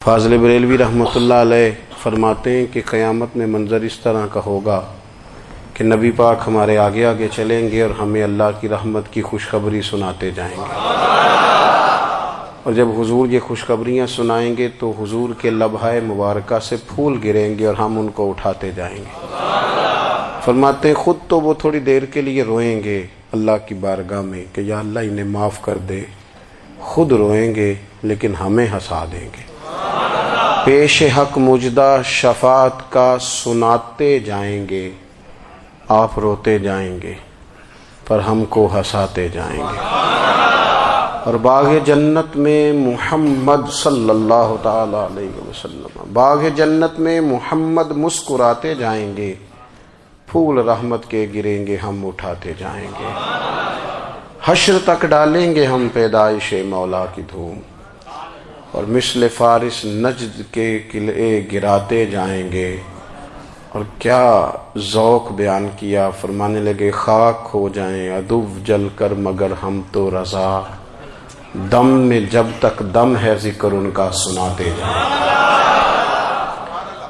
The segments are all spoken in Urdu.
فاضل بریلوی رحمۃ اللہ علیہ فرماتے ہیں کہ قیامت میں منظر اس طرح کا ہوگا کہ نبی پاک ہمارے آگے آگے چلیں گے اور ہمیں اللہ کی رحمت کی خوشخبری سناتے جائیں گے، اور جب حضور یہ خوشخبریاں سنائیں گے تو حضور کے لبھائے مبارکہ سے پھول گریں گے اور ہم ان کو اٹھاتے جائیں گے۔ فرماتے ہیں خود تو وہ تھوڑی دیر کے لیے روئیں گے اللہ کی بارگاہ میں کہ یا اللہ انہیں معاف کر دے، خود روئیں گے لیکن ہمیں ہنسا دیں گے۔ پیش حق مجدہ شفاعت کا سناتے جائیں گے، آپ روتے جائیں گے پر ہم کو ہنساتے جائیں گے۔ اور باغ جنت میں محمد صلی اللہ تعالی علیہ وسلم، باغ جنت میں محمد مسکراتے جائیں گے، پھول رحمت کے گریں گے ہم اٹھاتے جائیں گے۔ حشر تک ڈالیں گے ہم پیدائش مولا کی دھوم، اور مثل فارس نجد کے قلعے گراتے جائیں گے۔ اور کیا ذوق بیان کیا، فرمانے لگے خاک ہو جائیں عدو جل کر مگر ہم تو رضا، دم میں جب تک دم ہے ذکر ان کا سناتے جائیں گے۔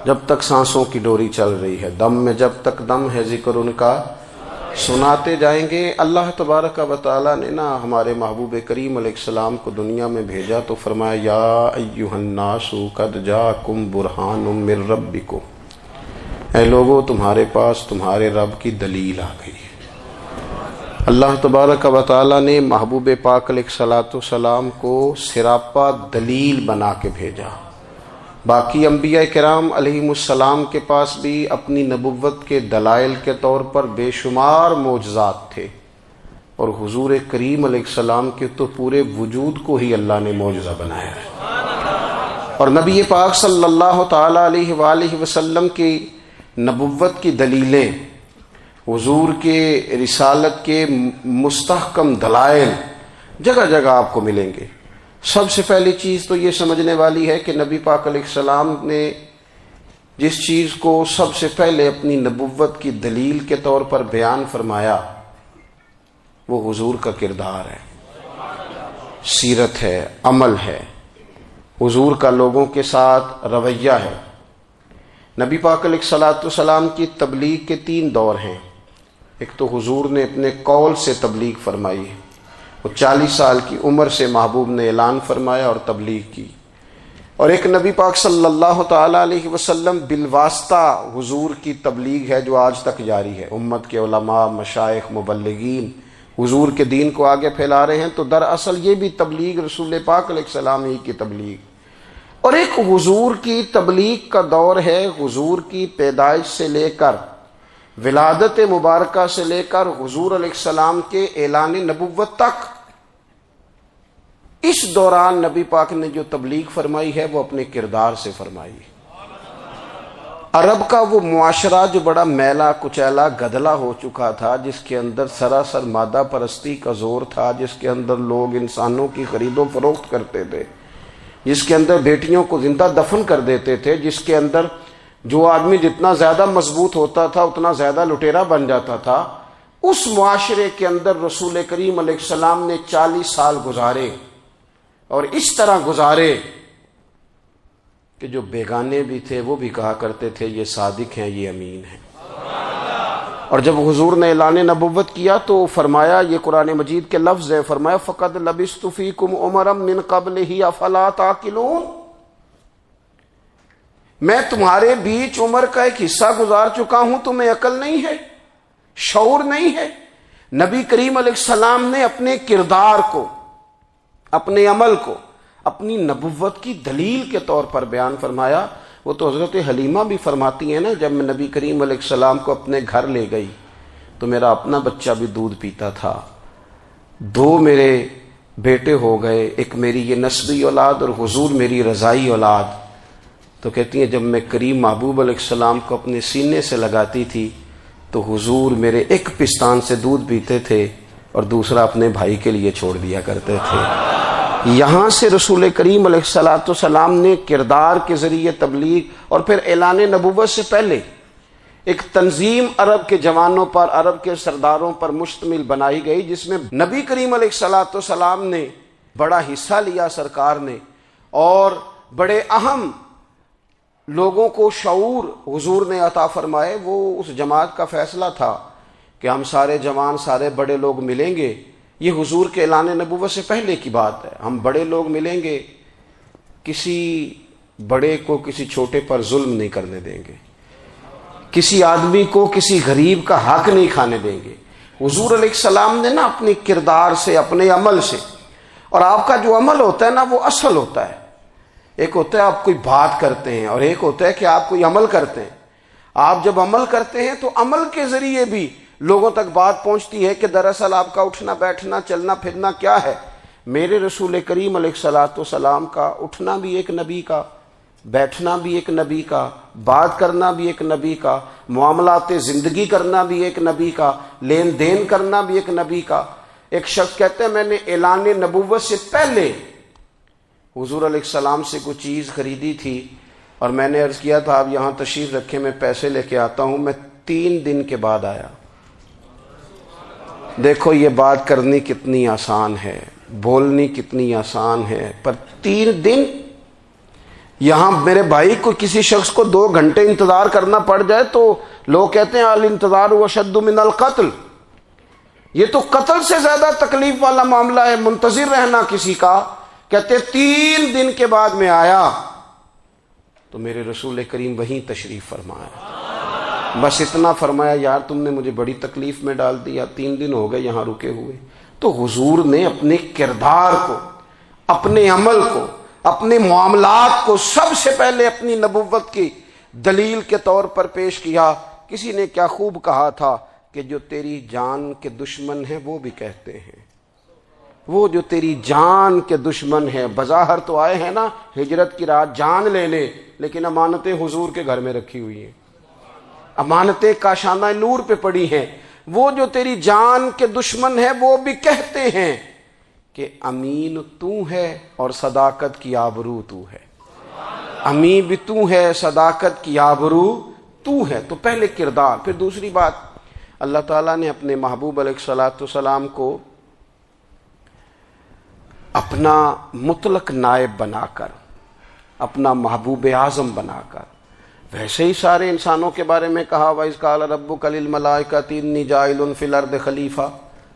جب تک سانسوں کی ڈوری چل رہی ہے، دم میں جب تک دم ہے ذکر ان کا سناتے جائیں گے۔ اللہ تبارک و تعالیٰ نے نا ہمارے محبوب کریم علیہ السلام کو دنیا میں بھیجا تو فرمایا یا ایھا الناس قد جاءکم برہان من ربکم، اے لوگو تمہارے پاس تمہارے رب کی دلیل آ گئی ہے۔ اللہ تبارک و تعالیٰ نے محبوب پاک علیہ الصلوۃ والسلام کو سراپا دلیل بنا کے بھیجا۔ باقی انبیاء کرام علیہم السلام کے پاس بھی اپنی نبوت کے دلائل کے طور پر بے شمار معجزات تھے، اور حضور کریم علیہ السلام کے تو پورے وجود کو ہی اللہ نے معجزہ بنایا ہے۔ اور نبی پاک صلی اللہ تعالی علیہ وآلہ وسلم کی نبوت کی دلیلیں، حضور کے رسالت کے مستحکم دلائل جگہ جگہ آپ کو ملیں گے۔ سب سے پہلی چیز تو یہ سمجھنے والی ہے کہ نبی پاک علیہ السلام نے جس چیز کو سب سے پہلے اپنی نبوت کی دلیل کے طور پر بیان فرمایا وہ حضور کا کردار ہے، سیرت ہے، عمل ہے، حضور کا لوگوں کے ساتھ رویہ ہے۔ نبی پاک علیہ الصلوۃ والسلام کی تبلیغ کے 3 دور ہیں۔ ایک تو حضور نے اپنے قول سے تبلیغ فرمائی ہے، وہ 40 سال کی عمر سے محبوب نے اعلان فرمایا اور تبلیغ کی، اور ایک نبی پاک صلی اللہ تعالی علیہ وسلم بالواسطہ حضور کی تبلیغ ہے جو آج تک جاری ہے۔ امت کے علماء، مشائخ، مبلغین حضور کے دین کو آگے پھیلا رہے ہیں، تو دراصل یہ بھی تبلیغ رسول پاک علیہ السلام ہی کی تبلیغ۔ اور ایک حضور کی تبلیغ کا دور ہے، حضور کی پیدائش سے لے کر ولادت مبارکہ سے لے کر حضور علیہ السلام کے اعلان نبوت تک۔ اس دوران نبی پاک نے جو تبلیغ فرمائی ہے وہ اپنے کردار سے فرمائی ہے۔ عرب کا وہ معاشرہ جو بڑا میلا کچیلا گدلا ہو چکا تھا، جس کے اندر سراسر مادہ پرستی کا زور تھا، جس کے اندر لوگ انسانوں کی خرید و فروخت کرتے تھے، جس کے اندر بیٹیوں کو زندہ دفن کر دیتے تھے، جس کے اندر جو آدمی جتنا زیادہ مضبوط ہوتا تھا اتنا زیادہ لٹیرا بن جاتا تھا، اس معاشرے کے اندر رسول کریم علیہ السلام نے 40 سال گزارے، اور اس طرح گزارے کہ جو بیگانے بھی تھے وہ بھی کہا کرتے تھے یہ صادق ہیں، یہ امین ہیں۔ اور جب حضور نے اعلان نبوت کیا تو فرمایا، یہ قرآن مجید کے لفظ ہے، فرمایا فَقَدْ لَبِثْتُ فِيكُمْ عُمَرًا مِّن قَبْلِهِ أَفَلَا تَعْقِلُونَ، میں تمہارے بیچ عمر کا ایک حصہ گزار چکا ہوں، تمہیں عقل نہیں ہے، شعور نہیں ہے۔ نبی کریم علیہ السلام نے اپنے کردار کو، اپنے عمل کو اپنی نبوت کی دلیل کے طور پر بیان فرمایا۔ وہ تو حضرت حلیمہ بھی فرماتی ہیں نا، جب میں نبی کریم علیہ السلام کو اپنے گھر لے گئی تو میرا اپنا بچہ بھی دودھ پیتا تھا، 2 میرے بیٹے ہو گئے، ایک میری یہ نسبی اولاد اور حضور میری رضائی اولاد۔ تو کہتی ہیں جب میں کریم محبوب علیہ السلام کو اپنے سینے سے لگاتی تھی تو حضور میرے ایک پستان سے دودھ پیتے تھے اور دوسرا اپنے بھائی کے لیے چھوڑ دیا کرتے تھے۔ یہاں سے رسول کریم علیہ الصلوۃ والسلام نے کردار کے ذریعے تبلیغ، اور پھر اعلان نبوت سے پہلے ایک تنظیم عرب کے جوانوں پر، عرب کے سرداروں پر مشتمل بنائی گئی، جس میں نبی کریم علیہ الصلوۃ والسلام نے بڑا حصہ لیا سرکار نے، اور بڑے اہم لوگوں کو شعور حضور نے عطا فرمائے، وہ اس جماعت کا فیصلہ تھا کہ ہم سارے جوان، سارے بڑے لوگ ملیں گے۔ یہ حضور کے اعلان نبوت سے پہلے کی بات ہے۔ ہم بڑے لوگ ملیں گے، کسی بڑے کو کسی چھوٹے پر ظلم نہیں کرنے دیں گے، کسی آدمی کو کسی غریب کا حق نہیں کھانے دیں گے۔ حضور علیہ السلام نے نا اپنے کردار سے، اپنے عمل سے، اور آپ کا جو عمل ہوتا ہے نا وہ اصل ہوتا ہے۔ ایک ہوتا ہے آپ کوئی بات کرتے ہیں اور ایک ہوتا ہے کہ آپ کوئی عمل کرتے ہیں۔ آپ جب عمل کرتے ہیں تو عمل کے ذریعے بھی لوگوں تک بات پہنچتی ہے کہ دراصل آپ کا اٹھنا بیٹھنا چلنا پھرنا کیا ہے۔ میرے رسول کریم علیہ الصلوۃ والسلام کا اٹھنا بھی ایک نبی کا، بیٹھنا بھی ایک نبی کا، بات کرنا بھی ایک نبی کا، معاملات زندگی کرنا بھی ایک نبی کا، لین دین کرنا بھی ایک نبی کا۔ ایک شخص کہتے ہیں میں نے اعلان نبوت سے پہلے حضور علیہ السلام سے کوئی چیز خریدی تھی اور میں نے عرض کیا تھا آپ یہاں تشریف رکھیں، میں پیسے لے کے آتا ہوں۔ میں 3 دن کے بعد آیا۔ دیکھو یہ بات کرنی کتنی آسان ہے، بولنی کتنی آسان ہے، پر 3 دن یہاں میرے بھائی کو کسی شخص کو 2 گھنٹے انتظار کرنا پڑ جائے تو لوگ کہتے ہیں الانتظار اشد من القتل، یہ تو قتل سے زیادہ تکلیف والا معاملہ ہے منتظر رہنا کسی کا۔ کہتے 3 دن کے بعد میں آیا تو میرے رسول کریم وہیں تشریف فرمایا، بس اتنا فرمایا یار تم نے مجھے بڑی تکلیف میں ڈال دیا، 3 دن ہو گئے یہاں رکے ہوئے۔ تو حضور نے اپنے کردار کو، اپنے عمل کو، اپنے معاملات کو سب سے پہلے اپنی نبوت کی دلیل کے طور پر پیش کیا۔ کسی نے کیا خوب کہا تھا کہ جو تیری جان کے دشمن ہیں وہ بھی کہتے ہیں، وہ جو تیری جان کے دشمن ہیں، بظاہر تو آئے ہیں نا ہجرت کی رات جان لینے، لیکن امانتیں حضور کے گھر میں رکھی ہوئی ہیں، امانتیں کاشانہ نور پہ پڑی ہیں۔ وہ جو تیری جان کے دشمن ہیں وہ بھی کہتے ہیں کہ امین تو ہے اور صداقت کی آبرو تو ہے، امین بھی تو ہے، صداقت کی آبرو تو ہے۔ تو پہلے کردار، پھر دوسری بات، اللہ تعالیٰ نے اپنے محبوب علیہ الصلوۃ والسلام کو اپنا مطلق نائب بنا کر، اپنا محبوب اعظم بنا کر، ویسے ہی سارے انسانوں کے بارے میں کہا وَإِذْ قَالَ رَبُّكَ لِلْمَلَائِكَةِ إِنِّي جَاعِلٌ فِي الْأَرْضِ خلیفہ،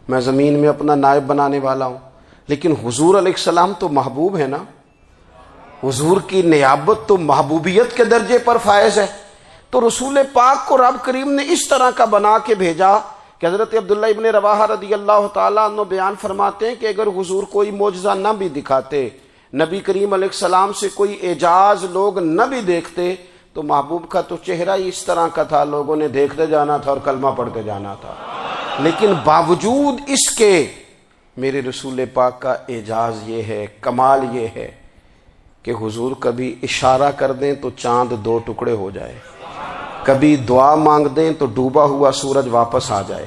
میں زمین میں اپنا نائب بنانے والا ہوں۔ لیکن حضور علیہ السلام تو محبوب ہے نا، حضور کی نیابت تو محبوبیت کے درجے پر فائز ہے۔ تو رسول پاک کو رب کریم نے اس طرح کا بنا کے بھیجا کہ حضرت عبداللہ ابن رواحہ رضی اللہ تعالیٰ عنہ بیان فرماتے ہیں کہ اگر حضور کوئی معجزہ نہ بھی دکھاتے، نبی کریم علیہ السلام سے کوئی اعجاز لوگ نہ بھی دیکھتے، تو محبوب کا تو چہرہ ہی اس طرح کا تھا، لوگوں نے دیکھتے جانا تھا اور کلمہ پڑھتے جانا تھا۔ لیکن باوجود اس کے میرے رسول پاک کا اعجاز یہ ہے، کمال یہ ہے کہ حضور کبھی اشارہ کر دیں تو چاند 2 ٹکڑے ہو جائے، کبھی دعا مانگ دیں تو ڈوبا ہوا سورج واپس آ جائے،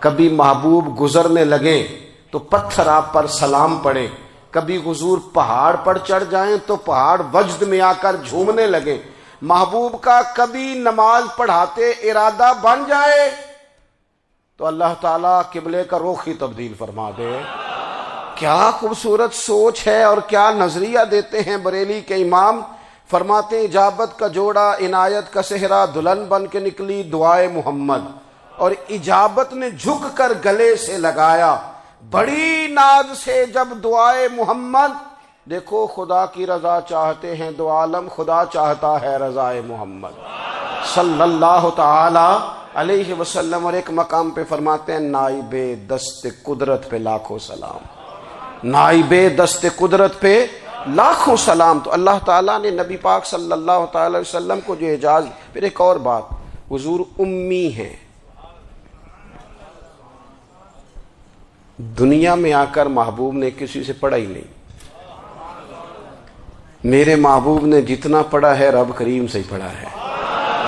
کبھی محبوب گزرنے لگیں تو پتھر آپ پر سلام پڑے، کبھی حضور پہاڑ پر چڑھ جائیں تو پہاڑ وجد میں آ کر جھومنے لگے، محبوب کا کبھی نماز پڑھاتے ارادہ بن جائے تو اللہ تعالیٰ قبلے کا رخ ہی تبدیل فرما دے۔ کیا خوبصورت سوچ ہے اور کیا نظریہ دیتے ہیں بریلی کے امام۔ فرماتے ہیں اجابت کا جوڑا عنایت کا صحرا، دلہن بن کے نکلی دعائے محمد، اور اجابت نے جھک کر گلے سے لگایا بڑی ناز سے جب دعائے محمد۔ دیکھو خدا کی رضا چاہتے ہیں دو عالم، خدا چاہتا ہے رضائے محمد صلی اللہ تعالی علیہ وسلم۔ اور ایک مقام پہ فرماتے ہیں نائب دست قدرت پہ لاکھوں سلام، نائب دست قدرت پہ لاکھوں سلام۔ تو اللہ تعالیٰ نے نبی پاک صلی اللہ تعالی علیہ وسلم کو جو اعجاز۔ پھر ایک اور بات، حضور امی ہیں، دنیا میں آ کر محبوب نے کسی سے پڑھا ہی نہیں۔ میرے محبوب نے جتنا پڑھا ہے رب کریم سے ہی پڑھا ہے۔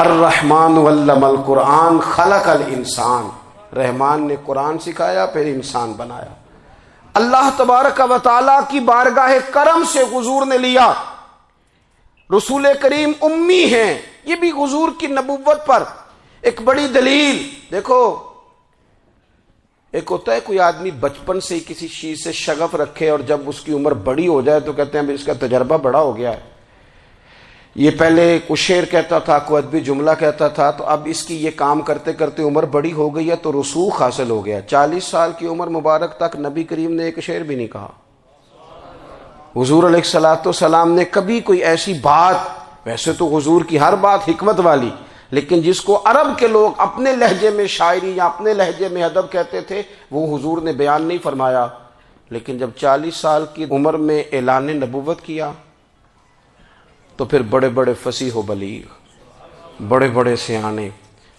الرحمن علم القرآن خلق الانسان، رحمان نے قرآن سکھایا پھر انسان بنایا۔ اللہ تبارک و تعالیٰ کی بارگاہ کرم سے حضور نے لیا۔ رسول کریم امی ہیں، یہ بھی حضور کی نبوت پر ایک بڑی دلیل۔ دیکھو ایک ہوتا ہے کوئی آدمی بچپن سے ہی کسی چیز سے شغف رکھے اور جب اس کی عمر بڑی ہو جائے تو کہتے ہیں اس کا تجربہ بڑا ہو گیا ہے، یہ پہلے کچھ شعر کہتا تھا، کوئی ادبی جملہ کہتا تھا، تو اب اس کی یہ کام کرتے کرتے عمر بڑی ہو گئی ہے تو رسوخ حاصل ہو گیا. 40 سال کی عمر مبارک تک نبی کریم نے ایک شعر بھی نہیں کہا. حضور علیہ الصلوۃ والسلام نے کبھی کوئی ایسی بات، ویسے تو حضور کی ہر بات حکمت والی، لیکن جس کو عرب کے لوگ اپنے لہجے میں شاعری یا اپنے لہجے میں ادب کہتے تھے، وہ حضور نے بیان نہیں فرمایا. لیکن جب 40 سال کی عمر میں اعلان نبوت کیا تو پھر بڑے بڑے فصیح و بلیغ، بڑے بڑے سیانے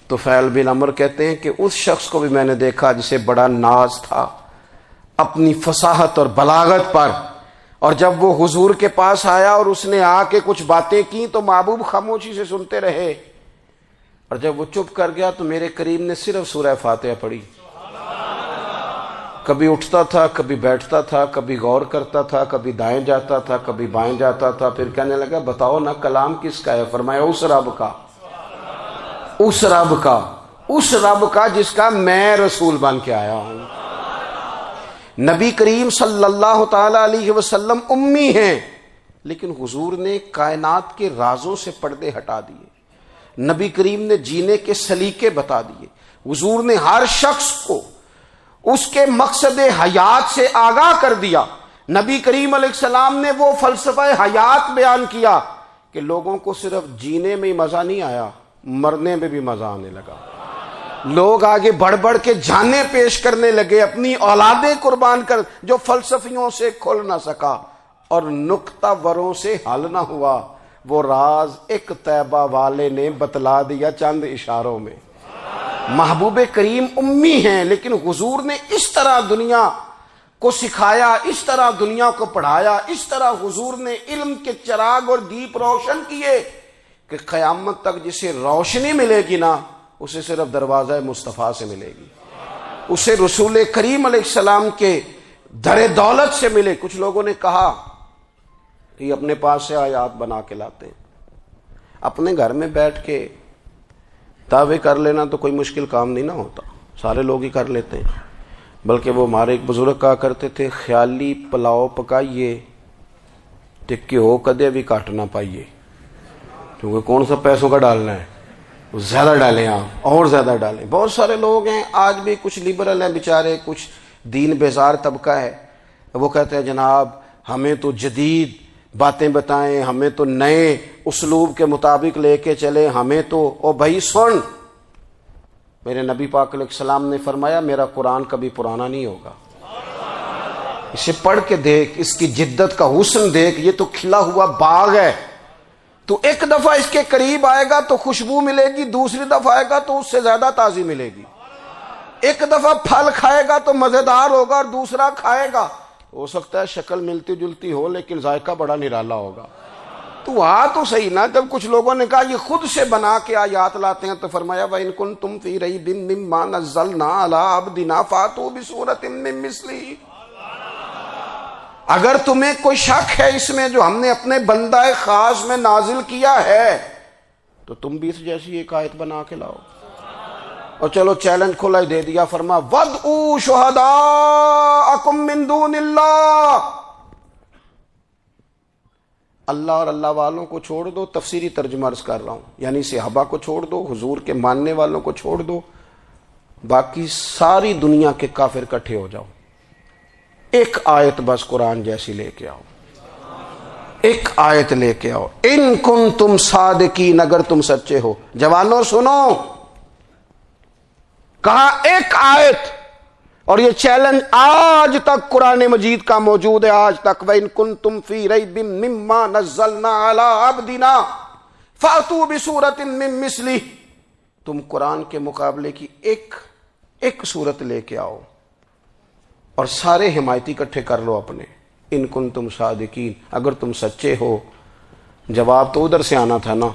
طفیل بن عمرو کہتے ہیں کہ اس شخص کو بھی میں نے دیکھا جسے بڑا ناز تھا اپنی فصاحت اور بلاغت پر، اور جب وہ حضور کے پاس آیا اور اس نے آ کے کچھ باتیں کی تو محبوب خاموشی سے سنتے رہے، اور جب وہ چپ کر گیا تو میرے کریم نے صرف سورہ فاتحہ پڑھی. کبھی اٹھتا تھا، کبھی بیٹھتا تھا، کبھی غور کرتا تھا، کبھی دائیں جاتا تھا، کبھی بائیں جاتا تھا، پھر کہنے لگا بتاؤ نا کلام کس کا ہے؟ فرمایا اس رب کا، اس رب کا، اس رب کا جس کا میں رسول بن کے آیا ہوں. نبی کریم صلی اللہ تعالی علیہ وسلم امی ہیں، لیکن حضور نے کائنات کے رازوں سے پردے ہٹا دیے. نبی کریم نے جینے کے سلیقے بتا دیے. حضور نے ہر شخص کو اس کے مقصد حیات سے آگاہ کر دیا. نبی کریم علیہ السلام نے وہ فلسفہ حیات بیان کیا کہ لوگوں کو صرف جینے میں ہی مزہ نہیں آیا، مرنے میں بھی مزہ آنے لگا. لوگ آگے بڑھ بڑھ کے جانیں پیش کرنے لگے، اپنی اولادیں قربان کر. جو فلسفیوں سے کھل نہ سکا اور نکتہ وروں سے حل نہ ہوا، وہ راز ایک طیبہ والے نے بتلا دیا چند اشاروں میں. محبوب کریم امی ہیں، لیکن حضور نے اس طرح دنیا کو سکھایا، اس طرح دنیا کو پڑھایا، اس طرح حضور نے علم کے چراغ اور دیپ روشن کیے کہ قیامت تک جسے روشنی ملے گی نا، اسے صرف دروازہ مصطفیٰ سے ملے گی، اسے رسول کریم علیہ السلام کے در دولت سے ملے. کچھ لوگوں نے کہا کہ اپنے پاس سے آیات بنا کے لاتے ہیں، اپنے گھر میں بیٹھ کے دعوے کر لینا تو کوئی مشکل کام نہیں نہ ہوتا، سارے لوگ ہی کر لیتے ہیں. بلکہ وہ ہمارے ایک بزرگ کہا کرتے تھے، خیالی پلاؤ پکائیے تے گھیو کدے بھی کٹ نہ پائیے، کیونکہ کون سا پیسوں کا ڈالنا ہے، زیادہ ڈالیں آپ اور زیادہ ڈالیں. بہت سارے لوگ ہیں آج بھی، کچھ لبرل ہیں بیچارے، کچھ دین بیزار طبقہ ہے، وہ کہتے ہیں جناب ہمیں تو جدید باتیں بتائیں، ہمیں تو نئے اسلوب کے مطابق لے کے چلے، ہمیں تو او بھائی سن، میرے نبی پاک علیہ السلام نے فرمایا میرا قرآن کبھی پرانا نہیں ہوگا. اسے پڑھ کے دیکھ، اس کی جدت کا حسن دیکھ، یہ تو کھلا ہوا باغ ہے. تو ایک دفعہ اس کے قریب آئے گا تو خوشبو ملے گی، دوسری دفعہ آئے گا تو اس سے زیادہ تازی ملے گی. ایک دفعہ پھل کھائے گا تو مزیدار ہوگا اور دوسرا کھائے گا ہو سکتا ہے شکل ملتی جلتی ہو لیکن ذائقہ بڑا نرالا ہوگا. تو تو صحیح نا. جب کچھ لوگوں نے کہا یہ خود سے بنا کے آیات لاتے ہیں تو فرمایا وَإِن كُنتُمْ فِي رَيْبٍ مِّمَّا نَزَّلْنَا عَلَىٰ عَبْدِنَا فَأْتُوا بِسُورَةٍ مِّن مِّثْلِهِ. اگر تمہیں کوئی شک ہے اس میں جو ہم نے اپنے بندہ خاص میں نازل کیا ہے تو تم بھی اس جیسی ایک آیت بنا کے لاؤ. اور چلو چیلنج کھلا ہی دے دیا، فرما وَادْعُوا شُهَدَاءَكُم مِّن دُونِ اللَّهِ. اللہ اور اللہ والوں کو چھوڑ دو، تفسیری ترجمہ عرض کر رہا ہوں، یعنی صحابہ کو چھوڑ دو، حضور کے ماننے والوں کو چھوڑ دو، باقی ساری دنیا کے کافر اکٹھے ہو جاؤ، ایک آیت بس قرآن جیسی لے کے آؤ، ایک آیت لے کے آؤ. ان کنتم صادقین، اگر تم سچے ہو. جوانوں سنو، کہا ایک آیت، اور یہ چیلنج آج تک قرآن مجید کا موجود ہے، آج تک. وَإِن كُنتُمْ فِي رَيْبٍ مِّمَّا نَزَّلْنَا عَلَىٰ عَبْدِنَا فَأْتُوا بِسُورَةٍ مِّن مِّثْلِهِ. تم قرآن کے مقابلے کی ایک صورت لے کے آؤ اور سارے حمایتی اکٹھے کر لو اپنے. ان کنتم صادقین، اگر تم سچے ہو. جواب تو ادھر سے آنا تھا نا،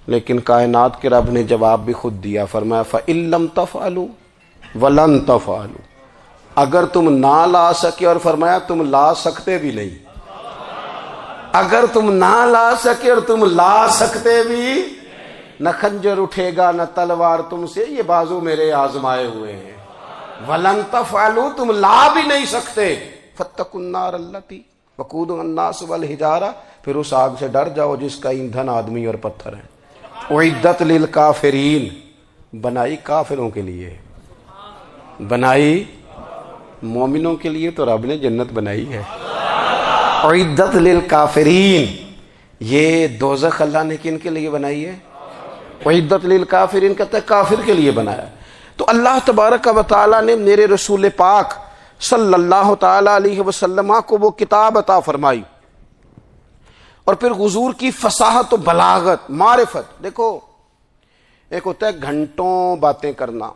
لیکن کائنات کے رب نے جواب بھی خود دیا. فرمایا فَإِن لَّمْ تَفْعَلُوا وَلَن تَفْعَلُوا. اگر تم نہ لا سکے، اور فرمایا تم لا سکتے بھی نہیں. اگر تم نہ لا سکے اور تم لا سکتے بھی، نہ خنجر اٹھے گا نہ تلوار تم سے، یہ بازو میرے آزمائے ہوئے ہیں. وَلَن تَفْعَلُوا، تم لا بھی نہیں سکتے. فَاتَّقُوا النَّارَ الَّتِي وَقُودُهَا النَّاسُ وَالْحِجَارَةُ پھر اس آگ سے ڈر جاؤ جس کا ایندھن آدمی اور پتھر ہے۔ اعدت للکافرین، بنائی کافروں کے لیے، بنائی مومنوں کے لیے تو رب نے جنت بنائی ہے۔ اعدت للکافرین، یہ دوزخ اللہ نے کن کے لیے بنائی ہے؟ اعدت للکافرین کہتا ہے کافر کے لیے بنایا۔ تو اللہ تبارک و تعالی نے میرے رسول پاک صلی اللہ تعالی علیہ وسلم کو وہ کتاب عطا فرمائی، اور پھر حضور کی فصاحت و بلاغت، معرفت۔ دیکھو ایک ہوتا ہے گھنٹوں باتیں کرنا،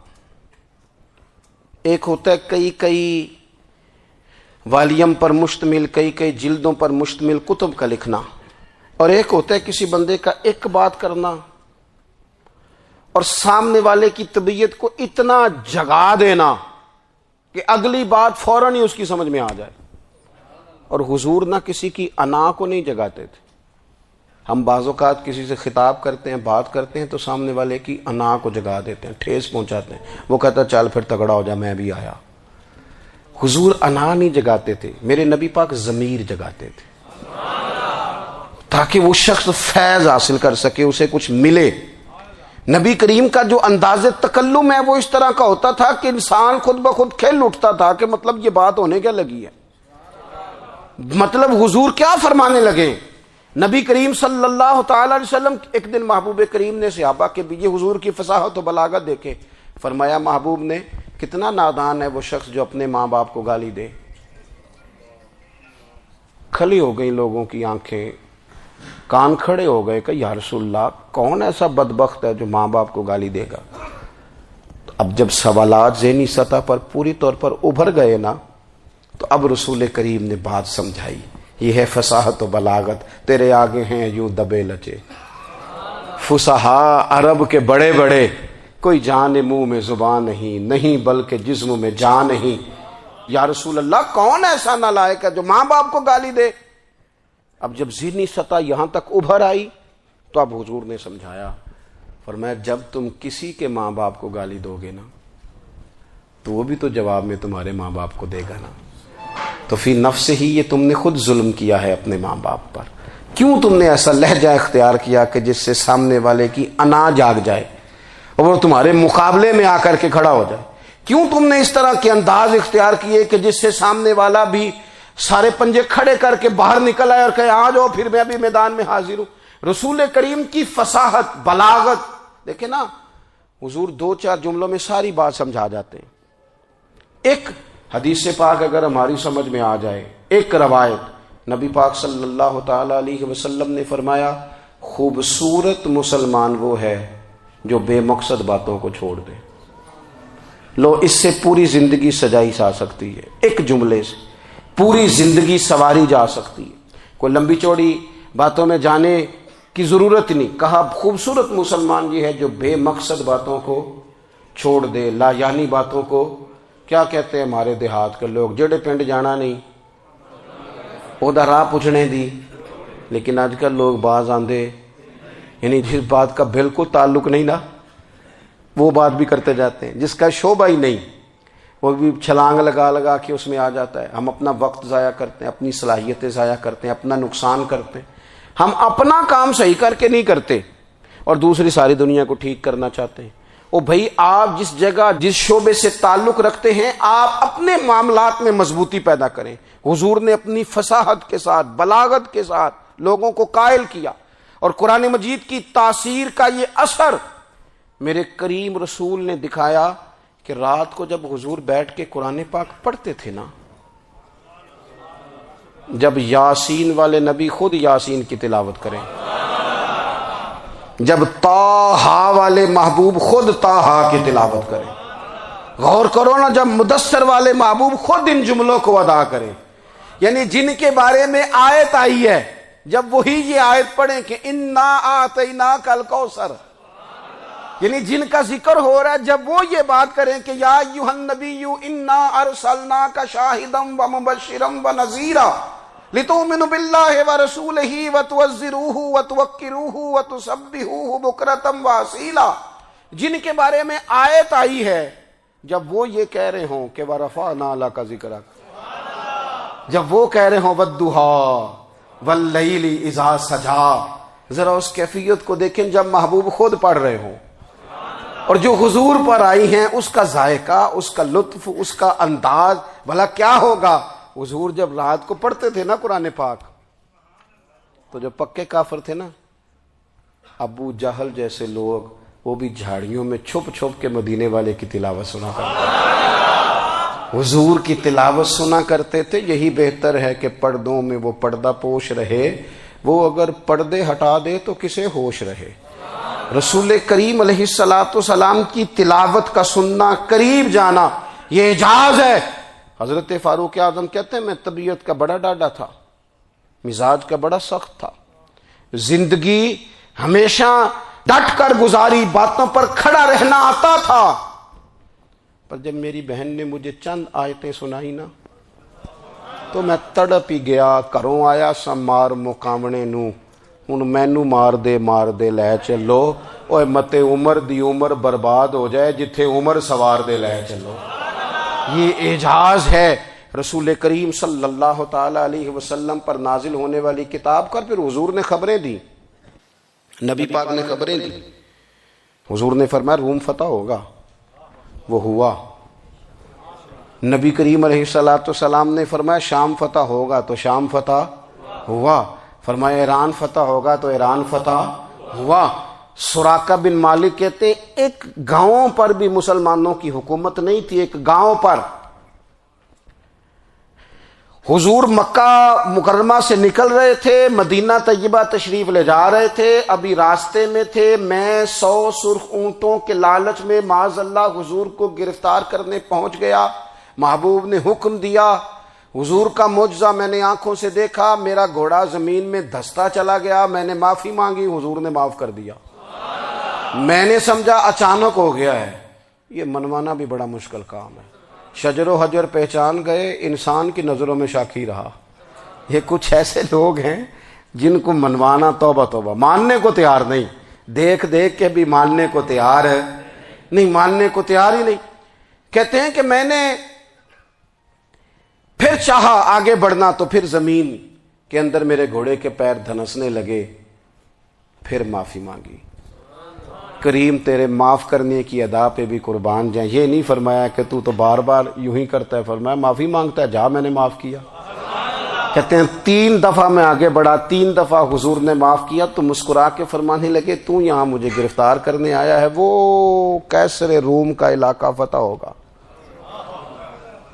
ایک ہوتا ہے کئی کئی والیم پر مشتمل، کئی کئی جلدوں پر مشتمل کتب کا لکھنا، اور ایک ہوتا ہے کسی بندے کا ایک بات کرنا اور سامنے والے کی طبیعت کو اتنا جگا دینا کہ اگلی بات فوراً ہی اس کی سمجھ میں آ جائے۔ اور حضور نہ کسی کی انا کو نہیں جگاتے تھے۔ ہم بعض اوقات کسی سے خطاب کرتے ہیں، بات کرتے ہیں تو سامنے والے کی انا کو جگا دیتے ہیں، ٹھیس پہنچاتے ہیں، وہ کہتا چل پھر تگڑا ہو جا، میں بھی آیا۔ حضور انا نہیں جگاتے تھے، میرے نبی پاک ضمیر جگاتے تھے تاکہ وہ شخص فیض حاصل کر سکے، اسے کچھ ملے۔ نبی کریم کا جو انداز تکلم ہے وہ اس طرح کا ہوتا تھا کہ انسان خود بخود کھل اٹھتا تھا کہ مطلب یہ بات ہونے کیا لگی ہے، مطلب حضور کیا فرمانے لگے۔ نبی کریم صلی اللہ تعالی علیہ وسلم ایک دن محبوب کریم نے صحابہ کے بھی یہ حضور کی فصاحت و بلاغت دیکھے، فرمایا محبوب نے کتنا نادان ہے وہ شخص جو اپنے ماں باپ کو گالی دے۔ کھلی ہو گئی لوگوں کی آنکھیں، کان کھڑے ہو گئے کہ یا رسول اللہ کون ایسا بدبخت ہے جو ماں باپ کو گالی دے گا۔ اب جب سوالات ذہنی سطح پر پوری طور پر ابھر گئے نا، تو اب رسول کریم نے بات سمجھائی۔ یہ ہے فصاحت و بلاغت، تیرے آگے ہیں یوں دبے لچے فصحاء عرب کے بڑے بڑے، کوئی جان منہ میں زبان نہیں بلکہ جسم میں جان نہیں۔ یا رسول اللہ کون ایسا نالائق ہے جو ماں باپ کو گالی دے؟ اب جب ذہنی سطح یہاں تک ابھر آئی تو اب حضور نے سمجھایا، فرمایا جب تم کسی کے ماں باپ کو گالی دو گے نا تو وہ بھی تو جواب میں تمہارے ماں باپ کو دے گا نا، تو فی نفس ہی یہ تم نے خود ظلم کیا ہے اپنے ماں باپ پر۔ کیوں تم نے ایسا لہجہ اختیار کیا کہ جس سے سامنے والے کی انا جاگ جائے اور وہ تمہارے مقابلے میں آ کر کے کھڑا ہو جائے؟ کیوں تم نے اس طرح کے انداز اختیار کیے کہ جس سے سامنے والا بھی سارے پنجے کھڑے کر کے باہر نکل آئے اور کہے آ جاؤ پھر میں ابھی میدان میں حاضر ہوں؟ رسول کریم کی فصاحت بلاغت دیکھیں نا، حضور دو چار جملوں میں ساری بات سمجھا جاتے ہیں۔ ایک حدیث پاک اگر ہماری سمجھ میں آ جائے، ایک روایت نبی پاک صلی اللہ تعالی علیہ وسلم نے فرمایا خوبصورت مسلمان وہ ہے جو بے مقصد باتوں کو چھوڑ دے۔ لو اس سے پوری زندگی سجائی جا سکتی ہے، ایک جملے سے پوری زندگی سواری جا سکتی ہے، کوئی لمبی چوڑی باتوں میں جانے کی ضرورت نہیں۔ کہا خوبصورت مسلمان یہ ہے جو بے مقصد باتوں کو چھوڑ دے، لا یعنی باتوں کو، کیا کہتے ہیں ہمارے دیہات کے لوگ، جڑے پنڈ جانا نہیں اودا راہ پوچھنے دی، لیکن آج کل لوگ باز آندے یعنی جس بات کا بالکل تعلق نہیں نا وہ بات بھی کرتے جاتے ہیں، جس کا شعبہ ہی نہیں وہ بھی چھلانگ لگا لگا کے اس میں آ جاتا ہے۔ ہم اپنا وقت ضائع کرتے ہیں، اپنی صلاحیتیں ضائع کرتے ہیں، اپنا نقصان کرتے ہیں۔ ہم اپنا کام صحیح کر کے نہیں کرتے اور دوسری ساری دنیا کو ٹھیک کرنا چاہتے ہیں۔ او بھائی آپ جس جگہ جس شعبے سے تعلق رکھتے ہیں آپ اپنے معاملات میں مضبوطی پیدا کریں۔ حضور نے اپنی فصاحت کے ساتھ بلاغت کے ساتھ لوگوں کو قائل کیا، اور قرآن مجید کی تاثیر کا یہ اثر میرے کریم رسول نے دکھایا کہ رات کو جب حضور بیٹھ کے قرآن پاک پڑھتے تھے نا، جب یاسین والے نبی خود یاسین کی تلاوت کریں، جب طٰہٰ والے محبوب خود طٰہٰ کی تلاوت کریں، غور کرو نا جب مدثر والے محبوب خود ان جملوں کو ادا کریں، یعنی جن کے بارے میں آیت آئی ہے جب وہی یہ آیت پڑھیں کہ انا اعطیناک الکوثر، یعنی جن کا ذکر ہو رہا ہے جب وہ یہ بات کریں کہ یا ایھا النبی انا ارسلناک شاہدا ومبشرا ونذیرا لتؤمنوا باللہ ورسولہ وتعزروہ وتوقروہ وتسبحوہ بکرۃ واصیلا، جن کے بارے میں آیت آئی ہے جب وہ یہ کہہ رہے ہوں کہ ورفعنا لک ذکرک، جب وہ کہہ رہے ہوں والضحیٰ واللیل اذا سجا. ذرا اس کیفیت کو دیکھیں جب محبوب خود پڑھ رہے ہوں، اور جو حضور پر آئی ہیں اس کا ذائقہ، اس کا لطف، اس کا انداز بھلا کیا ہوگا. حضور جب رات کو پڑھتے تھے نا قرآن پاک، تو جو پکے کافر تھے نا، ابو جہل جیسے لوگ، وہ بھی جھاڑیوں میں چھپ چھپ کے مدینے والے کی تلاوت سنا کرتے تھے، حضور کی تلاوت سنا کرتے تھے. یہی بہتر ہے کہ پردوں میں وہ پردہ پوش رہے، وہ اگر پردے ہٹا دے تو کسے ہوش رہے. رسول کریم علیہ السلام کی تلاوت کا سننا، قریب جانا، یہ اعجاز ہے. حضرت فاروق اعظم کہتے ہیں میں طبیعت کا بڑا ڈاڈا تھا، مزاج کا بڑا سخت تھا، زندگی ہمیشہ ڈٹ کر گزاری، باتوں پر کھڑا رہنا آتا تھا، پر جب میری بہن نے مجھے چند آیتیں سنائی نا تو میں تڑپ ہی گیا. گھروں آیا سا مار مقامنے نو، ہن مینو مار دے لے چلو. اوے متے عمر دی عمر برباد ہو جائے جتھے عمر سوار دے لے چلو. یہ اعجاز ہے رسول کریم صلی اللہ تعالی علیہ وسلم پر نازل ہونے والی کتاب کا. پھر حضور نے خبریں دی، نبی پاک نے خبریں دی. حضور نے فرمایا روم فتح ہوگا، وہ ہوا. نبی کریم علیہ السلام نے فرمایا شام فتح ہوگا، تو شام فتح ہوا. فرمایا ایران فتح ہوگا، تو ایران فتح ہوا. سراقہ بن مالک کہتے ایک گاؤں پر بھی مسلمانوں کی حکومت نہیں تھی. ایک گاؤں پر حضور مکہ مکرمہ سے نکل رہے تھے، مدینہ طیبہ تشریف لے جا رہے تھے، ابھی راستے میں تھے. میں 100 سرخ اونٹوں کے لالچ میں معاذ اللہ حضور کو گرفتار کرنے پہنچ گیا. محبوب نے حکم دیا، حضور کا معجزہ میں نے آنکھوں سے دیکھا، میرا گھوڑا زمین میں دھستا چلا گیا. میں نے معافی مانگی، حضور نے معاف کر دیا. میں نے سمجھا اچانک ہو گیا ہے. یہ منوانا بھی بڑا مشکل کام ہے. شجر و حجر پہچان گئے، انسان کی نظروں میں شاکی رہا. یہ کچھ ایسے لوگ ہیں جن کو منوانا توبہ توبہ، ماننے کو تیار نہیں، دیکھ دیکھ کے بھی ماننے کو تیار ہے نہیں، ماننے کو تیار ہی نہیں. کہتے ہیں کہ میں نے پھر چاہا آگے بڑھنا، تو پھر زمین کے اندر میرے گھوڑے کے پیر دھنسنے لگے. پھر معافی مانگی. کریم تیرے معاف کرنے کی ادا پہ بھی قربان جائیں. یہ نہیں فرمایا کہ تو بار بار یوں ہی کرتا ہے، فرمایا معافی مانگتا ہے، جا میں نے معاف کیا. کہتے ہیں 3 دفعہ میں آگے بڑھا، 3 دفعہ حضور نے معاف کیا تو مسکرا کے فرمانے لگے تو یہاں مجھے گرفتار کرنے آیا ہے، وہ کیسر روم کا علاقہ فتح ہوگا.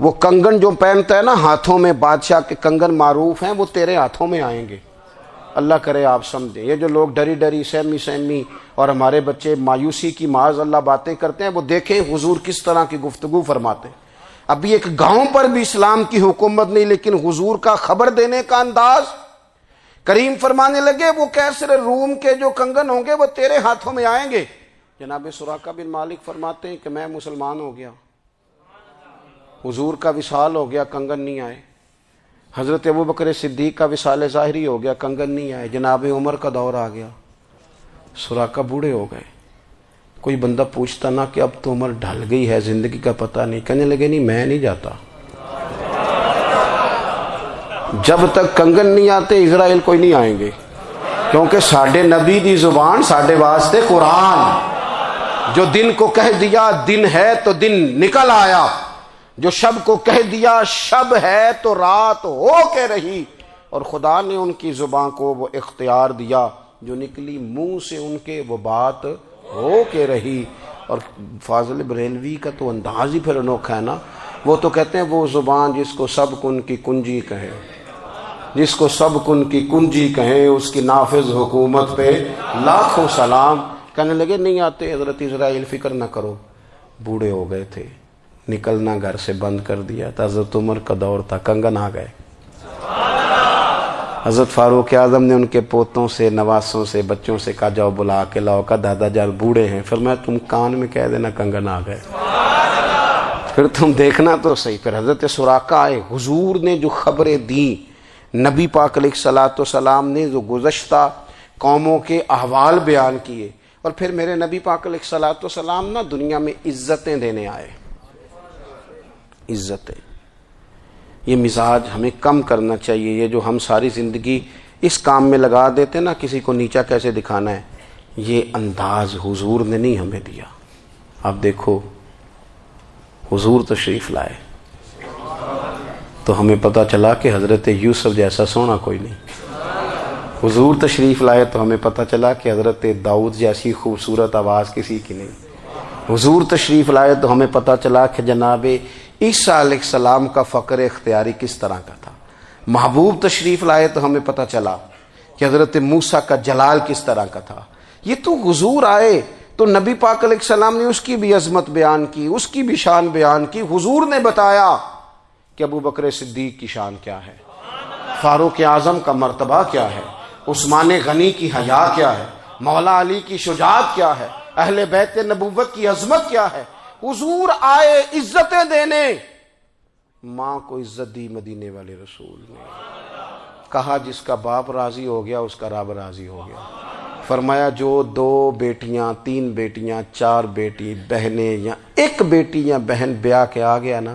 وہ کنگن جو پہنتا ہے نا ہاتھوں میں، بادشاہ کے کنگن معروف ہیں، وہ تیرے ہاتھوں میں آئیں گے. اللہ کرے آپ سمجھیں. یہ جو لوگ ڈری ڈری سہمی اور ہمارے بچے مایوسی کی معاذ اللہ باتیں کرتے ہیں، وہ دیکھیں حضور کس طرح کی گفتگو فرماتے ہیں. ابھی ایک گاؤں پر بھی اسلام کی حکومت نہیں، لیکن حضور کا خبر دینے کا انداز. کریم فرمانے لگے وہ کیسر روم کے جو کنگن ہوں گے وہ تیرے ہاتھوں میں آئیں گے. جناب سراقہ بن مالک فرماتے ہیں کہ میں مسلمان ہو گیا، حضور کا وصال ہو گیا، کنگن نہیں آئے. حضرت ابوبکر صدیق کا وصال ظاہری ہو گیا، کنگن نہیں آئے. جناب عمر کا دور آ گیا، سراقہ بوڑھے ہو گئے. کوئی بندہ پوچھتا نا کہ اب تو عمر ڈھل گئی ہے، زندگی کا پتہ نہیں، کہنے لگے نہیں میں نہیں جاتا. جب تک کنگن نہیں آتے اسرائیل کوئی نہیں آئیں گے، کیونکہ ساڈے نبی دی زبان ساڈے واسطے قرآن. جو دن کو کہہ دیا دن ہے تو دن نکل آیا، جو شب کو کہہ دیا شب ہے تو رات ہو کے رہی. اور خدا نے ان کی زبان کو وہ اختیار دیا، جو نکلی منہ سے ان کے وہ بات ہو کے رہی. اور فاضل بریلوی کا تو انداز ہی پھر انوکھا ہے نا. وہ تو کہتے ہیں وہ زبان جس کو سب کن کی کنجی کہے، جس کو سب کن کی کنجی کہیں، اس کی نافذ حکومت پہ لاکھوں سلام. کہنے لگے نہیں آتے. حضرت اسرائیل فکر نہ کرو، بوڑھے ہو گئے تھے، نکلنا گھر سے بند کر دیا تھا. حضرت عمر کا دور تھا، کنگن آ گئے. حضرت فاروق اعظم نے ان کے پوتوں سے، نواسوں سے، بچوں سے کہا جاؤ بلا کے لاؤ. کا دادا جان بوڑھے ہیں، پھر میں تم کان میں کہہ دینا کنگن آ گئے، پھر تم دیکھنا تو صحیح. پھر حضرت سراقہ آئے. حضور نے جو خبریں دیں، نبی پاک علیہ الصلوۃ والسلام نے جو گزشتہ قوموں کے احوال بیان کیے، اور پھر میرے نبی پاک علیہ الصلوۃ والسلام نا دنیا میں عزتیں دینے آئے. عزتیں، یہ مزاج ہمیں کم کرنا چاہیے. یہ جو ہم ساری زندگی اس کام میں لگا دیتے نا، کسی کو نیچا کیسے دکھانا ہے، یہ انداز حضور نے نہیں ہمیں دیا. اب دیکھو حضور تشریف لائے تو ہمیں پتہ چلا کہ حضرت یوسف جیسا سونا کوئی نہیں. حضور تشریف لائے تو ہمیں پتہ چلا کہ حضرت داؤد جیسی خوبصورت آواز کسی کی نہیں. حضور تشریف لائے تو ہمیں پتہ چلا کہ جناب عیسیٰ علیہ السلام کا فقر اختیاری کس طرح کا تھا. محبوب تشریف لائے تو ہمیں پتہ چلا کہ حضرت موسیٰ کا جلال کس طرح کا تھا. یہ تو حضور آئے تو نبی پاک علیہ السلام نے اس کی بھی عظمت بیان کی، اس کی بھی شان بیان کی. حضور نے بتایا کہ ابو بکر صدیق کی شان کیا ہے، فاروق اعظم کا مرتبہ کیا ہے، عثمان غنی کی حیا کیا ہے، مولا علی کی شجاعت کیا ہے، اہل بیت نبوت کی عظمت کیا ہے. حضور آئے عزتیں دینے. ماں کو عزت دی مدینے والے رسول نے. کہا جس کا باپ راضی ہو گیا اس کا رب راضی ہو گیا. فرمایا جو 2 بیٹیاں 3 بیٹیاں 4 بیٹی بہنیں یا 1 بیٹی یا بہن بیاہ کے آ گیا نا،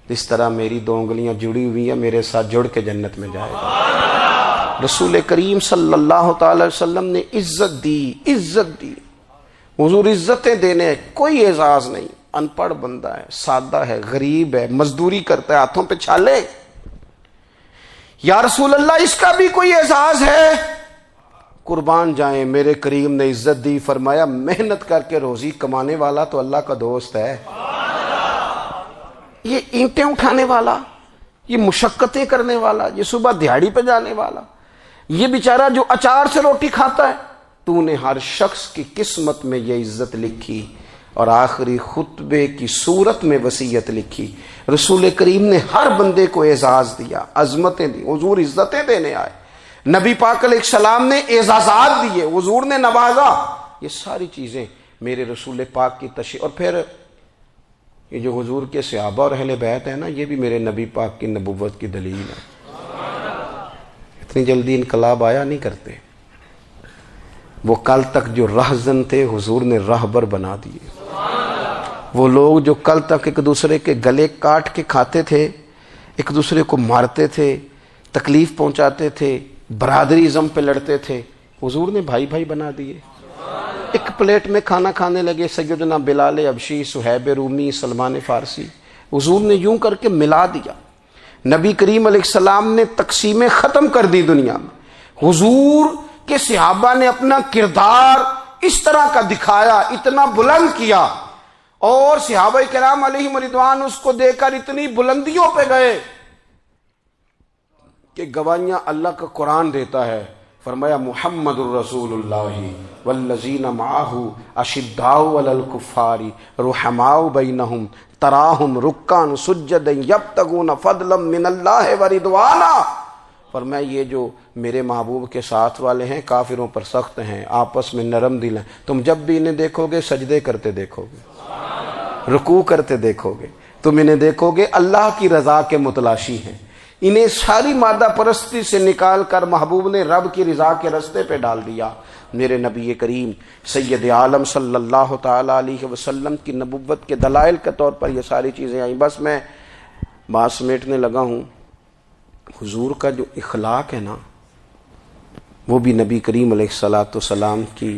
اس طرح میری 2 انگلیاں جڑی ہوئی ہیں، میرے ساتھ جڑ کے جنت میں جائے گا. رسول کریم صلی اللہ تعالی وسلم نے عزت دی. حضور عزتیں دینے، کوئی اعزاز نہیں. ان پڑھ بندہ ہے، سادہ ہے، غریب ہے، مزدوری کرتا ہے، ہاتھوں پہ چھالے. یا رسول اللہ اس کا بھی کوئی اعزاز ہے؟ قربان جائیں، میرے کریم نے عزت دی. فرمایا محنت کر کے روزی کمانے والا تو اللہ کا دوست ہے. یہ اینٹیں اٹھانے والا، یہ مشقتیں کرنے والا، یہ صبح دیہڑی پہ جانے والا، یہ بیچارہ جو اچار سے روٹی کھاتا ہے، تو نے ہر شخص کی قسمت میں یہ عزت لکھی اور آخری خطبے کی صورت میں وصیت لکھی. رسول کریم نے ہر بندے کو اعزاز دیا، عظمتیں دی. حضور عزتیں دینے آئے. نبی پاک علیہ السلام نے اعزازات دیے، حضور نے نوازا. یہ ساری چیزیں میرے رسول پاک کی تشریح. اور پھر یہ جو حضور کے صحابہ اور اہل بیت ہیں نا، یہ بھی میرے نبی پاک کی نبوت کی دلیل ہے. اتنی جلدی انقلاب آیا نہیں کرتے. وہ کل تک جو رہزن تھے حضور نے راہبر بنا دیے. وہ لوگ جو کل تک ایک دوسرے کے گلے کاٹ کے کھاتے تھے، ایک دوسرے کو مارتے تھے، تکلیف پہنچاتے تھے، برادری ازم پہ لڑتے تھے، حضور نے بھائی بھائی بنا دیے. ایک پلیٹ میں کھانا کھانے لگے، سیدنا بلال حبشی، صہیب رومی، سلمان فارسی. حضور نے یوں کر کے ملا دیا. نبی کریم علیہ السلام نے تقسیمیں ختم کر دی دنیا میں. حضور کے صحابہ نے اپنا کردار اس طرح کا دکھایا، اتنا بلند کیا، اور صحابہ کرام علیہم رضوان اس کو دیکھ کر اتنی بلندیوں پہ گئے کہ گواہیاں اللہ کا قرآن دیتا ہے. فرمایا محمد الرسول اللہ والذین معہ اشداء علی الکفار رحماء بینہم تراہم رکعا سجدا یبتغون فضلا من اللہ ورضوانا. فرمایا یہ جو میرے محبوب کے ساتھ والے ہیں کافروں پر سخت ہیں، آپس میں نرم دل ہیں. تم جب بھی انہیں دیکھو گے سجدے کرتے دیکھو گے، رکوع کرتے دیکھو گے، تم انہیں دیکھو گے اللہ کی رضا کے متلاشی ہیں. انہیں ساری مادہ پرستی سے نکال کر محبوب نے رب کی رضا کے رستے پہ ڈال دیا. میرے نبی کریم سید عالم صلی اللہ تعالی علیہ وسلم کی نبوت کے دلائل کے طور پر یہ ساری چیزیں آئیں. بس میں بات سمیٹنے لگا ہوں. حضور کا جو اخلاق ہے نا، وہ بھی نبی کریم علیہ الصلاۃ والسلام کی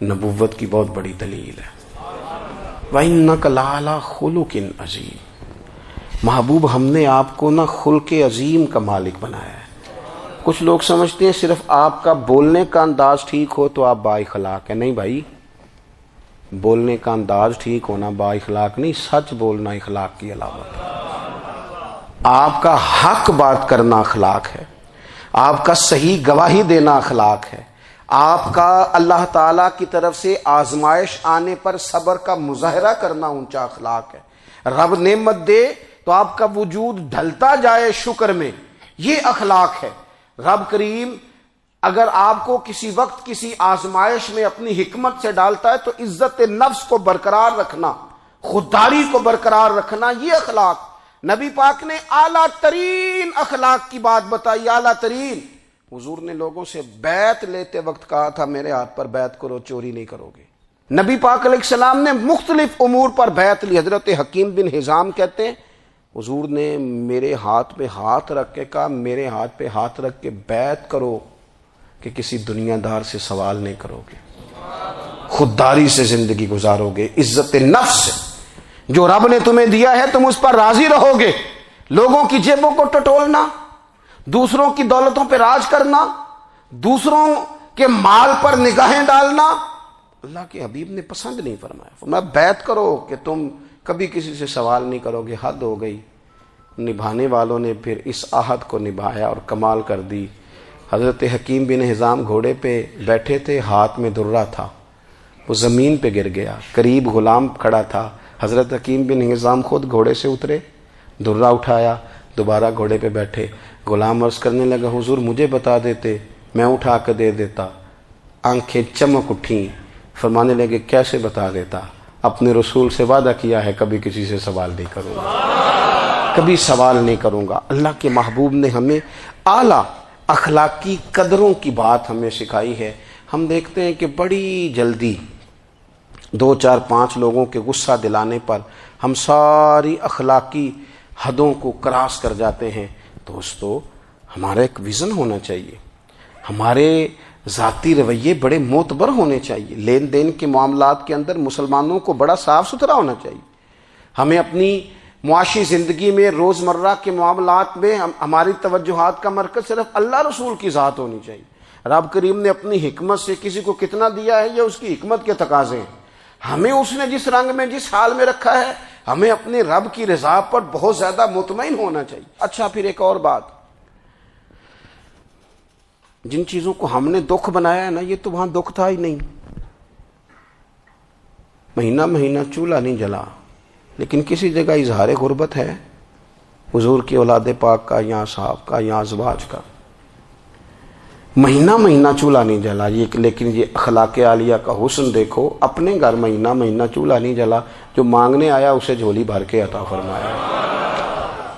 نبوت کی بہت بڑی دلیل ہے. وَإِنَّكَ لَعَلَىٰ خُلُقٍ عَظِيمٍ. محبوب ہم نے آپ کو نا خلق عظیم کا مالک بنایا ہے. کچھ لوگ سمجھتے ہیں صرف آپ کا بولنے کا انداز ٹھیک ہو تو آپ با اخلاق ہیں. نہیں بھائی، بولنے کا انداز ٹھیک ہونا با اخلاق نہیں، سچ بولنا اخلاق کی علامت ہے. آپ کا حق بات کرنا اخلاق ہے، آپ کا صحیح گواہی دینا اخلاق ہے، آپ کا اللہ تعالیٰ کی طرف سے آزمائش آنے پر صبر کا مظاہرہ کرنا اونچا اخلاق ہے. رب نعمت دے تو آپ کا وجود ڈھلتا جائے شکر میں، یہ اخلاق ہے. رب کریم اگر آپ کو کسی وقت کسی آزمائش میں اپنی حکمت سے ڈالتا ہے تو عزت نفس کو برقرار رکھنا، خودداری کو برقرار رکھنا، یہ اخلاق. نبی پاک نے اعلیٰ ترین اخلاق کی بات بتائی، اعلیٰ ترین. حضور نے لوگوں سے بیعت لیتے وقت کہا تھا میرے ہاتھ پر بیعت کرو، چوری نہیں کرو گے. نبی پاک علیہ السلام نے مختلف امور پر بیعت لی. حضرت حکیم بن حزام کہتے ہیں حضور نے میرے ہاتھ پہ ہاتھ رکھ کے کہا میرے ہاتھ پہ ہاتھ رکھ کے بیعت کرو کہ کسی دنیا دار سے سوال نہیں کرو گے، خودداری سے زندگی گزارو گے، عزت نفس سے جو رب نے تمہیں دیا ہے تم اس پر راضی رہو گے، لوگوں کی جیبوں کو ٹٹولنا، دوسروں کی دولتوں پہ راج کرنا، دوسروں کے مال پر نگاہیں ڈالنا اللہ کے حبیب نے پسند نہیں فرمایا۔ فرمایا بیعت کرو کہ تم کبھی کسی سے سوال نہیں کرو گے۔ حد ہو گئی۔ نبھانے والوں نے پھر اس عہد کو نبھایا اور کمال کر دی۔ حضرت حکیم بن حزام گھوڑے پہ بیٹھے تھے، ہاتھ میں درہ تھا، وہ زمین پہ گر گیا، قریب غلام کھڑا تھا، حضرت حکیم بن حزام خود گھوڑے سے اترے، درہ اٹھایا، دوبارہ گھوڑے پہ بیٹھے۔ غلام عرض کرنے لگا حضور مجھے بتا دیتے میں اٹھا کے دے دیتا۔ آنکھیں چمک اٹھیں، فرمانے لگے کیسے بتا دیتا، اپنے رسول سے وعدہ کیا ہے کبھی کسی سے سوال نہیں کروں گا، کبھی سوال نہیں کروں گا۔ اللہ کے محبوب نے ہمیں اعلیٰ اخلاقی قدروں کی بات ہمیں سکھائی ہے۔ ہم دیکھتے ہیں کہ بڑی جلدی 2 4 5 لوگوں کے غصہ دلانے پر ہم ساری اخلاقی حدوں کو کراس کر جاتے ہیں۔ دوستو ہمارا ایک ویژن ہونا چاہیے، ہمارے ذاتی رویے بڑے معتبر ہونے چاہیے، لین دین کے معاملات کے اندر مسلمانوں کو بڑا صاف ستھرا ہونا چاہیے۔ ہمیں اپنی معاشی زندگی میں روزمرہ کے معاملات میں ہماری توجہات کا مرکز صرف اللہ رسول کی ذات ہونی چاہیے۔ رب کریم نے اپنی حکمت سے کسی کو کتنا دیا ہے یہ اس کی حکمت کے تقاضے ہیں، ہمیں اس نے جس رنگ میں جس حال میں رکھا ہے ہمیں اپنے رب کی رضا پر بہت زیادہ مطمئن ہونا چاہیے۔ اچھا پھر ایک اور بات، جن چیزوں کو ہم نے دکھ بنایا ہے نا یہ تو وہاں دکھ تھا ہی نہیں، مہینہ مہینہ چولہا نہیں جلا، لیکن کسی جگہ اظہار غربت ہے حضور کی اولاد پاک کا یا صحاب کا یا ازواج کا، مہینہ مہینہ چولہا نہیں جلا۔ لیکن یہ اخلاق عالیہ کا حسن دیکھو، اپنے گھر مہینہ مہینہ چولہا نہیں جلا، جو مانگنے آیا اسے جھولی بھر کے عطا فرمایا،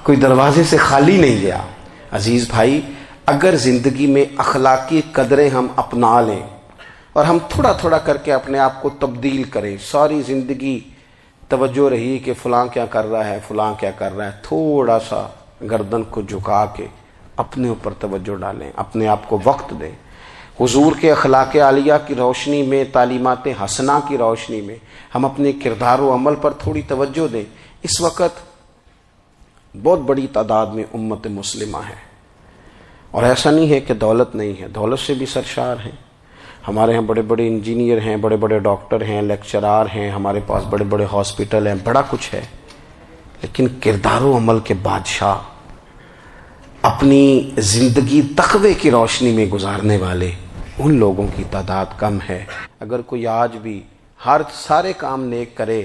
کوئی دروازے سے خالی نہیں گیا۔ عزیز بھائی اگر زندگی میں اخلاقی قدریں ہم اپنا لیں اور ہم تھوڑا تھوڑا کر کے اپنے آپ کو تبدیل کریں، ساری زندگی توجہ رہی کہ فلاں کیا کر رہا ہے فلاں کیا کر رہا ہے، تھوڑا سا گردن کو جھکا کے اپنے اوپر توجہ ڈالیں، اپنے آپ کو وقت دیں، حضور کے اخلاق عالیہ کی روشنی میں، تعلیمات حسنہ کی روشنی میں ہم اپنے کردار و عمل پر تھوڑی توجہ دیں۔ اس وقت بہت بڑی تعداد میں امت مسلمہ ہے، اور ایسا نہیں ہے کہ دولت نہیں ہے، دولت سے بھی سرشار ہیں۔ ہمارے ہاں بڑے بڑے انجینئر ہیں، بڑے بڑے ڈاکٹر ہیں، لیکچرار ہیں، ہمارے پاس بڑے بڑے ہاسپٹل ہیں، بڑا کچھ ہے، لیکن کردار و عمل کے بادشاہ، اپنی زندگی تقوی کی روشنی میں گزارنے والے، ان لوگوں کی تعداد کم ہے۔ اگر کوئی آج بھی سارے کام نیک کرے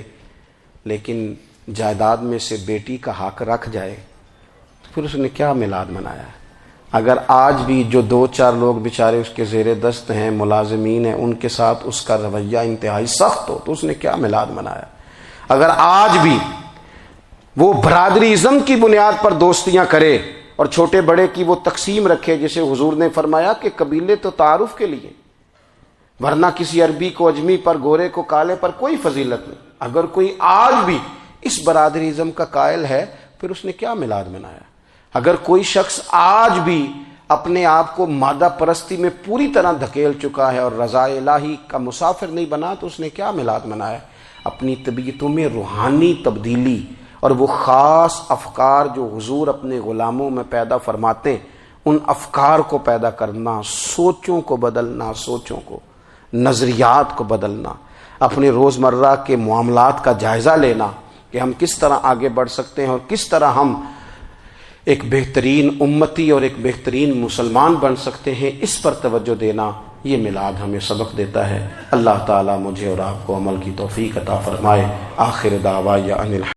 لیکن جائیداد میں سے بیٹی کا حق رکھ جائے تو پھر اس نے کیا میلاد منایا ہے؟ اگر آج بھی جو 2 4 لوگ بیچارے اس کے زیر دست ہیں، ملازمین ہیں، ان کے ساتھ اس کا رویہ انتہائی سخت ہو تو اس نے کیا میلاد منایا؟ اگر آج بھی وہ برادری ازم کی بنیاد پر دوستیاں کرے اور چھوٹے بڑے کی وہ تقسیم رکھے، جسے حضور نے فرمایا کہ قبیلے تو تعارف کے لیے، ورنہ کسی عربی کو اجمی پر، گورے کو کالے پر کوئی فضیلت نہیں۔ اگر کوئی آج بھی اس برادری ازم کا قائل ہے پھر اس نے کیا میلاد منایا؟ اگر کوئی شخص آج بھی اپنے آپ کو مادہ پرستی میں پوری طرح دھکیل چکا ہے اور رضا الہی کا مسافر نہیں بنا تو اس نے کیا میلاد منایا؟ اپنی طبیعتوں میں روحانی تبدیلی اور وہ خاص افکار جو حضور اپنے غلاموں میں پیدا فرماتے ہیں، ان افکار کو پیدا کرنا، سوچوں کو بدلنا، سوچوں کو، نظریات کو بدلنا، اپنے روزمرہ کے معاملات کا جائزہ لینا کہ ہم کس طرح آگے بڑھ سکتے ہیں اور کس طرح ہم ایک بہترین امتی اور ایک بہترین مسلمان بن سکتے ہیں، اس پر توجہ دینا، یہ میلاد ہمیں سبق دیتا ہے۔ اللہ تعالیٰ مجھے اور آپ کو عمل کی توفیق عطا فرمائے۔ آخر دعوایا ان